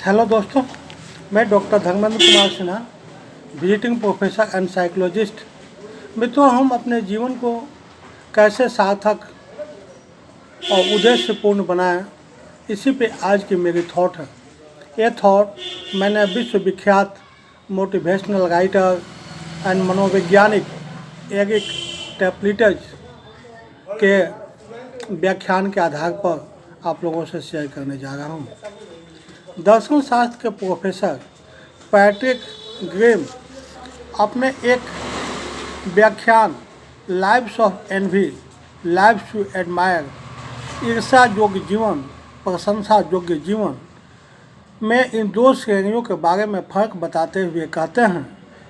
Hello दोस्तों, मैं doctor Dharmendra Kumar Sinha, visiting professor and psychologist. मित्रों, हम अपने जीवन को कैसे सार्थक और उद्देश्यपूर्ण बनाएं, इसी पे आज की मेरी थॉट है। ये थॉट मैंने विश्वविख्यात मोटिवेशनल राइटर एंड मनोवैज्ञानिक एरिक टेपलिटज के व्याख्यान के आधार पर आप लोगों से शेयर करने जा रहा हूँ। दर्शन शास्त्र के प्रोफेसर पैट्रिक ग्रेम अपने एक व्याख्यान lives of envy, lives to admire, ईर्षा योग्य जीवन, प्रशंसा योग्य जीवन में इन दो श्रेणियों के बारे में फ़र्क बताते हुए कहते हैं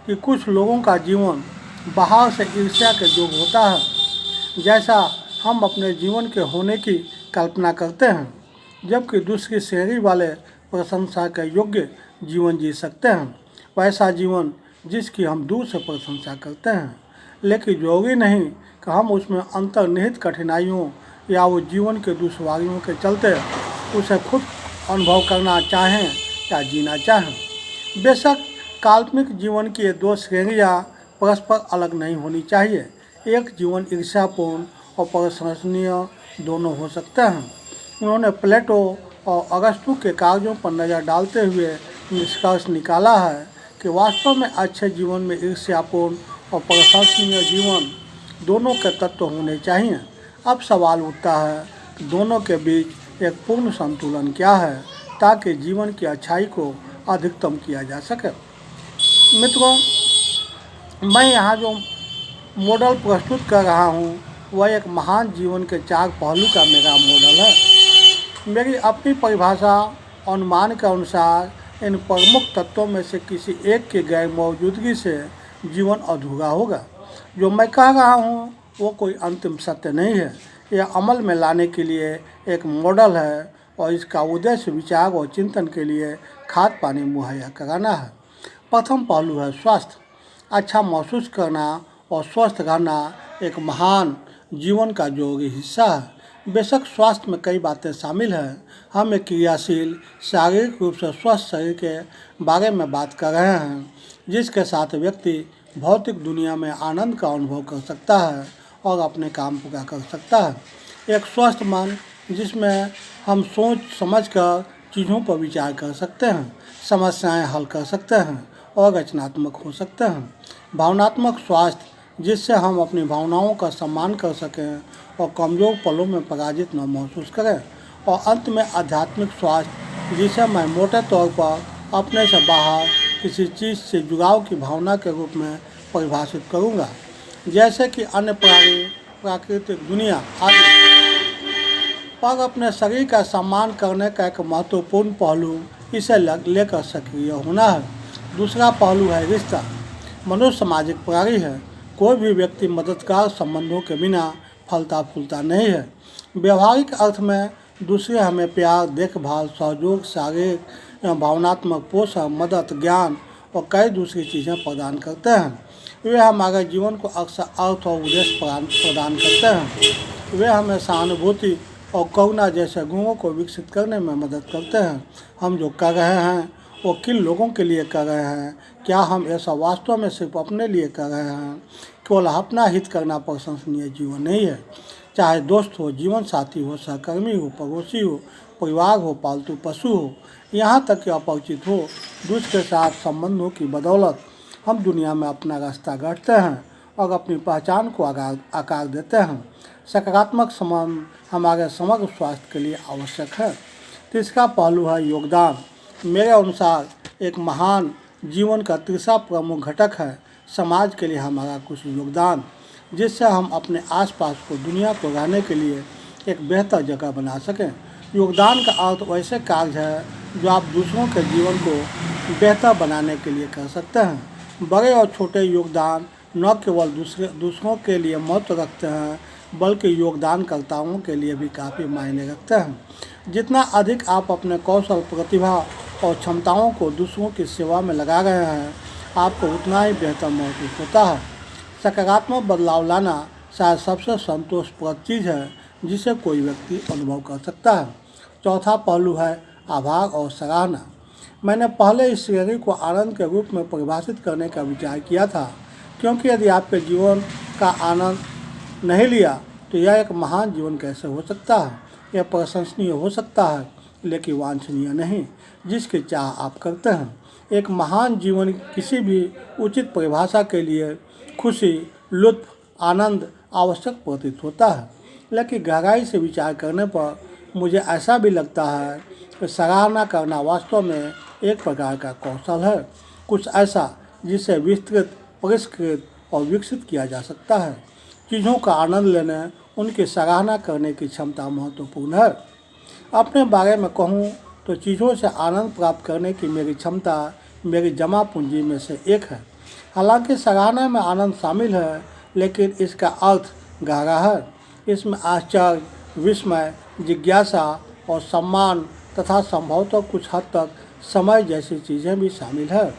कि कुछ लोगों का जीवन बाहर से ईर्ष्या के योग्य होता है, जैसा हम अपने जीवन के होने की कल्पना करते हैं, जबकि दूसरी श्रेणी वाले प्रशंसा के योग्य जीवन जी सकते हैं, वैसा जीवन जिसकी हम दूर से प्रशंसा करते हैं, लेकिन जरूरी नहीं कि हम उसमें अंतर्निहित कठिनाइयों या वो जीवन के दुश्वारियों के चलते उसे खुद अनुभव करना चाहें या जीना चाहें। बेशक काल्पनिक जीवन की ये दो श्रेणियाँ परस्पर अलग नहीं होनी चाहिए। एक जीवन ईर्ष्यापूर्ण और प्रशंसनीय दोनों हो सकते हैं। उन्होंने प्लेटो और अगस्तु के कागजों पर नज़र डालते हुए निष्कर्ष निकाला है कि वास्तव में अच्छे जीवन में ईर्ष्यापूर्ण और प्रशंसनीय जीवन दोनों के तत्व होने चाहिए। अब सवाल उठता है कि दोनों के बीच एक पूर्ण संतुलन क्या है, ताकि जीवन की अच्छाई को अधिकतम किया जा सके। मित्रों, मैं यहाँ जो मॉडल प्रस्तुत कर रहा हूँ वह एक महान जीवन के 4 पहलू का मेरा मॉडल है। मेरी अपनी परिभाषा अनुमान के अनुसार इन प्रमुख तत्वों में से किसी एक की गैर मौजूदगी से जीवन अधूरा होगा। जो मैं कह रहा हूँ वो कोई अंतिम सत्य नहीं है। यह अमल में लाने के लिए एक मॉडल है और इसका उद्देश्य विचार और चिंतन के लिए खाद पानी मुहैया कराना है। प्रथम पहलू है स्वास्थ्य। अच्छा महसूस करना और स्वस्थ रहना एक महान जीवन का जरूरी हिस्सा है। बेशक स्वास्थ्य में कई बातें शामिल हैं। हम एक क्रियाशील शारीरिक रूप से स्वस्थ शरीर के बारे में बात कर रहे हैं, जिसके साथ व्यक्ति भौतिक दुनिया में आनंद का अनुभव कर सकता है और अपने काम पूरा कर सकता है। एक स्वस्थ मन जिसमें हम सोच समझ कर चीज़ों पर विचार कर सकते हैं, समस्याएं हल कर सकते हैं और रचनात्मक हो सकते हैं। भावनात्मक स्वास्थ्य जिससे हम अपनी भावनाओं का सम्मान कर सकें और कमज़ोर पलों में पराजित न महसूस करें। और अंत में आध्यात्मिक स्वास्थ्य जिसे मैं मोटे तौर पर अपने से बाहर किसी चीज़ से जुड़ाव की भावना के रूप में परिभाषित करूँगा, जैसे कि अन्य प्राणी, प्राकृतिक दुनिया आदि। पर अपने शरीर का सम्मान करने का एक महत्वपूर्ण पहलू इसे लेकर सक्रिय होना है। दूसरा पहलू है रिश्ता। मनुष्य सामाजिक प्राणी है। कोई भी व्यक्ति मददगार संबंधों के बिना फलता फूलता नहीं है। व्यवहारिक अर्थ में दूसरे हमें प्यार, देखभाल, सहयोग, शारीरिक या भावनात्मक पोषण, मदद, ज्ञान और कई दूसरी चीज़ें प्रदान करते हैं। वे हमारे जीवन को अक्सर अर्थ और उद्देश्य प्रदान करते हैं। वे हमें सहानुभूति और करुणा जैसे गुणों को विकसित करने में मदद करते हैं। हम जो कर रहे हैं वो किन लोगों के लिए कर रहे हैं? क्या हम ऐसा वास्तव में सिर्फ अपने लिए कर रहे हैं? केवल अपना हित करना प्रशंसनीय जीवन नहीं है। चाहे दोस्त हो, जीवन साथी हो, सहकर्मी हो, पड़ोसी हो, परिवार हो, पालतू पशु हो, यहाँ तक कि अपरिचित हो, दूसरे के साथ संबंधों की बदौलत हम दुनिया में अपना रास्ता गढ़ते हैं और अपनी पहचान को आकार देते हैं। सकारात्मक संबंध हमारे समग्र स्वास्थ्य के लिए आवश्यक है। तीसरा पहलू है योगदान। मेरे अनुसार एक महान जीवन का तीसरा प्रमुख घटक है समाज के लिए हमारा कुछ योगदान, जिससे हम अपने आसपास को, दुनिया को रहने के लिए एक बेहतर जगह बना सकें। योगदान का अर्थ वैसे कार्य है जो आप दूसरों के जीवन को बेहतर बनाने के लिए कर सकते हैं। बड़े और छोटे योगदान न केवल दूसरों के लिए महत्व रखते हैं, बल्कि योगदानकर्ताओं के लिए भी काफ़ी मायने रखते हैं। जितना अधिक आप अपने कौशल, प्रतिभा और क्षमताओं को दूसरों की सेवा में लगा रहे हैं, आपको उतना ही बेहतर महसूस होता है। सकारात्मक बदलाव लाना शायद सबसे संतोषप्रद चीज़ है जिसे कोई व्यक्ति अनुभव कर सकता है। चौथा पहलू है आभार और सराहना। मैंने पहले इस श्रेणी को आनंद के रूप में परिभाषित करने का विचार किया था, क्योंकि यदि आपके जीवन का आनंद नहीं लिया तो यह एक महान जीवन कैसे हो सकता है। यह प्रशंसनीय हो सकता है लेकिन वांछनीय नहीं, जिसकी चाह आप करते हैं। एक महान जीवन किसी भी उचित परिभाषा के लिए खुशी, लुत्फ, आनंद आवश्यक प्रतीत होता है, लेकिन गहराई से विचार करने पर मुझे ऐसा भी लगता है कि सराहना करना वास्तव में एक प्रकार का कौशल है, कुछ ऐसा जिसे विस्तृत, परिष्कृत और विकसित किया जा सकता है। चीज़ों का आनंद लेने, उनकी सराहना करने की क्षमता महत्वपूर्ण है। अपने बारे में कहूँ तो चीज़ों से आनंद प्राप्त करने की मेरी क्षमता मेरी जमा पूंजी में से एक है। हालांकि सराहना में आनंद शामिल है, लेकिन इसका अर्थ गहरा है। इसमें आश्चर्य, विस्मय, जिज्ञासा और सम्मान तथा संभवतः कुछ हद तक समय जैसी चीज़ें भी शामिल है।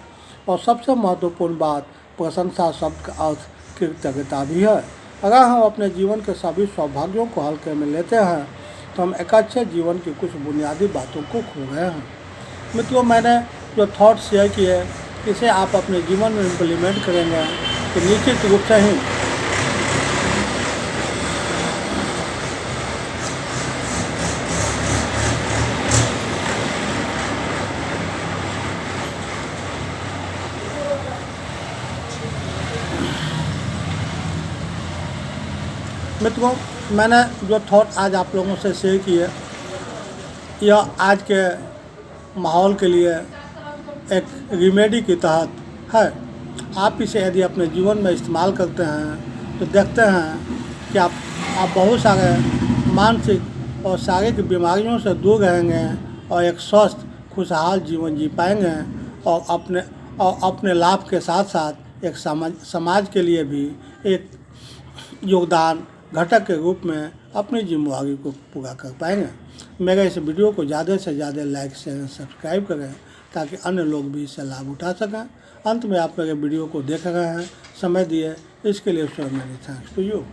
और सबसे महत्वपूर्ण बात, प्रशंसा शब्द का अर्थ कृतज्ञता भी है। अगर हम अपने जीवन के सभी सौभाग्यों को हल्के में लेते हैं तो हम एक अच्छे जीवन की कुछ बुनियादी बातों को खो गए हैं। मित्रों, मैंने जो थॉट शेयर किए, इसे आप अपने जीवन में इम्प्लीमेंट करेंगे तो निश्चित रूप से ही मित्रों, मैंने जो थॉट आज आप लोगों से शेयर किए, यह आज के माहौल के लिए एक रेमेडी के तहत है। आप इसे यदि अपने जीवन में इस्तेमाल करते हैं तो देखते हैं कि आप बहुत सारे मानसिक और शारीरिक बीमारियों से दूर रहेंगे और एक स्वस्थ, खुशहाल जीवन जी पाएंगे और अपने लाभ के साथ साथ एक समाज के लिए भी एक योगदान घटक के रूप में अपनी जिम्मेदारी को पूरा कर पाएंगे। मेरे इस वीडियो को ज़्यादा से ज़्यादा लाइक, शेयर, सब्सक्राइब करें ताकि अन्य लोग भी इससे लाभ उठा सकें। अंत में आप मेरे वीडियो को देख रहे हैं, समय दिए, इसके लिए so many thanks to you.